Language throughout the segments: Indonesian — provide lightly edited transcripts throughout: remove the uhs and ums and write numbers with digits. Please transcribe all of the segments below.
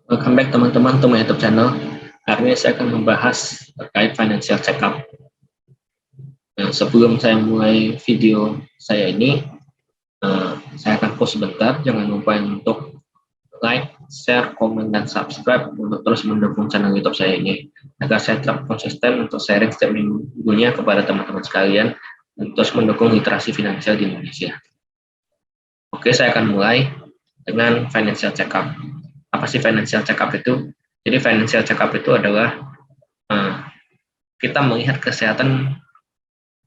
Welcome back teman-teman to my YouTube channel. Hari ini saya akan membahas terkait financial check-up. Nah, sebelum saya mulai video saya ini, saya akan pause sebentar. Jangan lupa untuk like, share, komen, dan subscribe untuk terus mendukung channel YouTube saya ini agar saya tetap konsisten untuk sharing setiap minggunya kepada teman-teman sekalian dan terus mendukung literasi finansial di Indonesia. Oke, saya akan mulai dengan financial check-up. Apa sih financial check-up itu? Jadi financial check-up itu adalah kita melihat kesehatan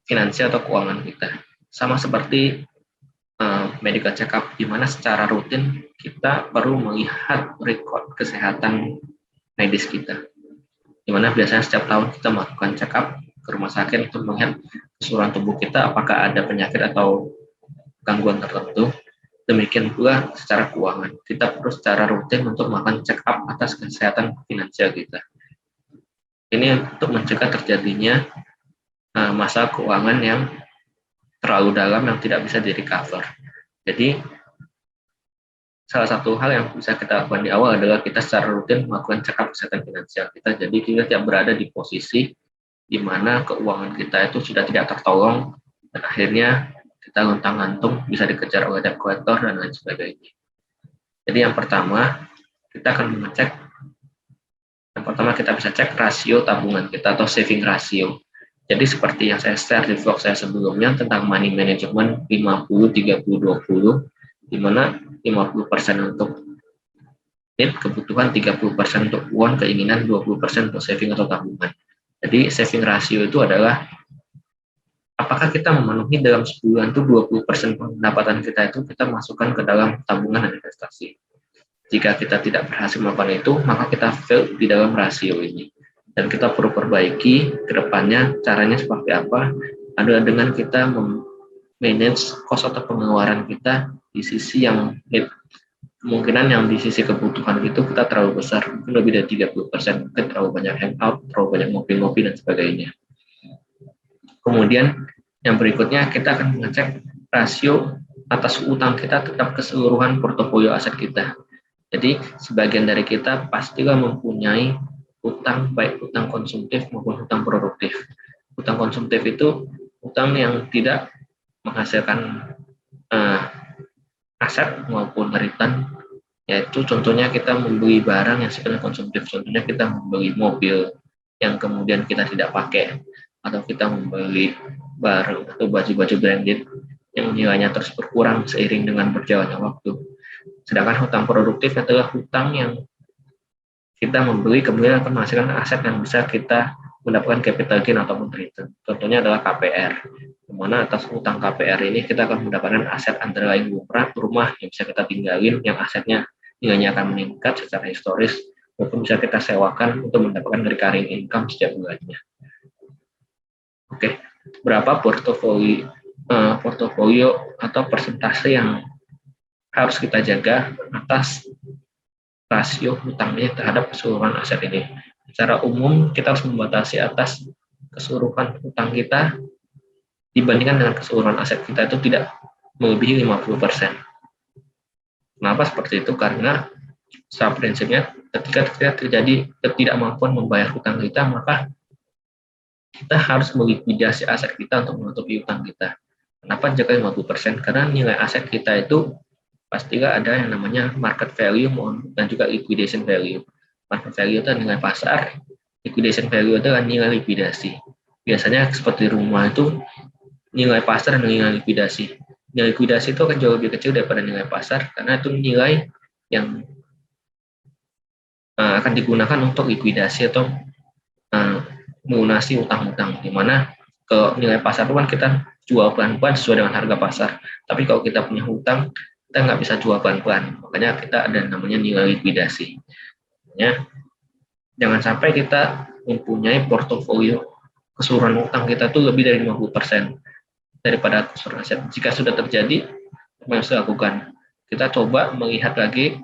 finansial atau keuangan kita. Sama seperti medical check-up, di mana secara rutin kita perlu melihat rekod kesehatan medis kita. Di mana biasanya setiap tahun kita melakukan check-up ke rumah sakit untuk melihat keseluruhan tubuh kita apakah ada penyakit atau gangguan tertentu. Demikian pula secara keuangan, kita perlu secara rutin untuk melakukan check-up atas kesehatan finansial kita. Ini untuk mencegah terjadinya masalah keuangan yang terlalu dalam yang tidak bisa di-recover. Jadi, salah satu hal yang bisa kita lakukan di awal adalah kita secara rutin melakukan check-up kesehatan finansial kita. Jadi, kita tidak berada di posisi di mana keuangan kita itu sudah tidak tertolong dan akhirnya kita lontang-lantung bisa dikejar oleh debt collector dan lain sebagainya. Jadi yang pertama kita akan mengecek, kita bisa cek rasio tabungan kita atau saving ratio. Jadi seperti yang saya share di vlog saya sebelumnya tentang money management 50-30-20, di mana 50% untuk need, kebutuhan, 30% untuk want, keinginan, 20% untuk saving atau tabungan. Jadi saving ratio itu adalah apakah kita memenuhi dalam sebulan itu 20% pendapatan kita itu kita masukkan ke dalam tabungan dan investasi. Jika kita tidak berhasil melakukan itu, maka kita fail di dalam rasio ini. Dan kita perlu perbaiki ke depannya, caranya seperti apa, adalah dengan kita manage cost atau pengeluaran kita di sisi yang kemungkinan yang di sisi kebutuhan itu kita terlalu besar, mungkin lebih dari 30%, mungkin terlalu banyak hangout, terlalu banyak ngopi-ngopi dan sebagainya. Kemudian yang berikutnya kita akan mengecek rasio atas utang kita tetap keseluruhan portofolio aset kita. Jadi sebagian dari kita pastilah mempunyai utang, baik utang konsumtif maupun utang produktif. Utang konsumtif itu utang yang tidak menghasilkan aset maupun return, yaitu contohnya kita membeli barang yang sifatnya konsumtif. Contohnya kita membeli mobil yang kemudian kita tidak pakai, atau kita membeli barang atau baju-baju branded yang nilainya terus berkurang seiring dengan berjalannya waktu. Sedangkan hutang produktif adalah hutang yang kita membeli kemudian akan menghasilkan aset yang bisa kita mendapatkan capital gain ataupun return. Contohnya adalah KPR, di mana atas hutang KPR ini kita akan mendapatkan aset underlying rumah yang bisa kita tinggalin, yang asetnya nilainya akan meningkat secara historis, maupun bisa kita sewakan untuk mendapatkan recurring income setiap bulannya. Oke, berapa portofolio atau persentase yang harus kita jaga atas rasio hutangnya terhadap keseluruhan aset ini. Secara umum kita harus membatasi atas keseluruhan hutang kita dibandingkan dengan keseluruhan aset kita itu tidak melebihi 50%. Kenapa seperti itu? Karena secara prinsipnya ketika terjadi ketidakmampuan membayar hutang kita, maka kita harus melikuidasi aset kita untuk menutupi utang kita. Kenapa jaga 50%? Karena nilai aset kita itu pastilah ada yang namanya market value dan juga liquidation value. Market value itu nilai pasar, liquidation value itu adalah nilai likuidasi. Biasanya seperti rumah itu nilai pasar dan nilai likuidasi. Nilai likuidasi itu akan jauh lebih kecil daripada nilai pasar karena itu nilai yang akan digunakan untuk likuidasi atau melunasi utang-utang, di mana ke nilai pasar itu kan kita jual pelan-pelan sesuai dengan harga pasar. Tapi kalau kita punya hutang, kita nggak bisa jual pelan-pelan. Makanya kita ada namanya nilai likuidasi. Ya, jangan sampai kita mempunyai portofolio keseluruhan utang kita itu lebih dari 50% daripada keseluruhan aset. Jika sudah terjadi, apa yang harus dilakukan? Kita coba melihat lagi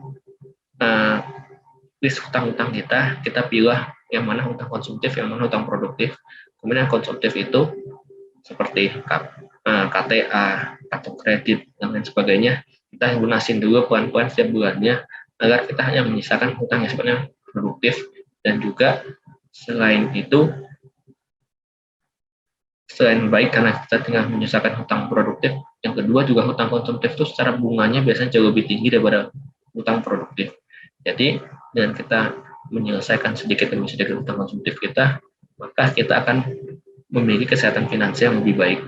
list hutang-hutang kita pilih yang mana hutang konsumtif, yang mana hutang produktif. Kemudian konsumtif itu seperti KTA, kartu kredit, dan lain sebagainya, kita lunasin dulu pelan-pelan setiap bulannya agar kita hanya menyisakan hutang yang sebenarnya produktif. Dan juga selain itu, selain baik karena kita tinggal menyisakan hutang produktif, yang kedua juga hutang konsumtif itu secara bunganya biasanya jauh lebih tinggi daripada hutang produktif. Jadi dengan kita menyelesaikan sedikit demi sedikit hutang konsumtif kita, maka kita akan memiliki kesehatan finansial yang lebih baik.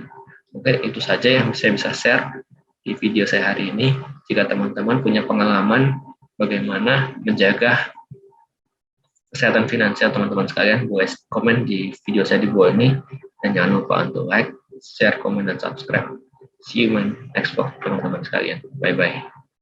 Oke, itu saja yang saya bisa share di video saya hari ini. Jika teman-teman punya pengalaman bagaimana menjaga kesehatan finansial teman-teman sekalian, boleh komen di video saya di bawah ini. Dan jangan lupa untuk like, share, komen, dan subscribe. See you in next vlog teman-teman sekalian. Bye-bye.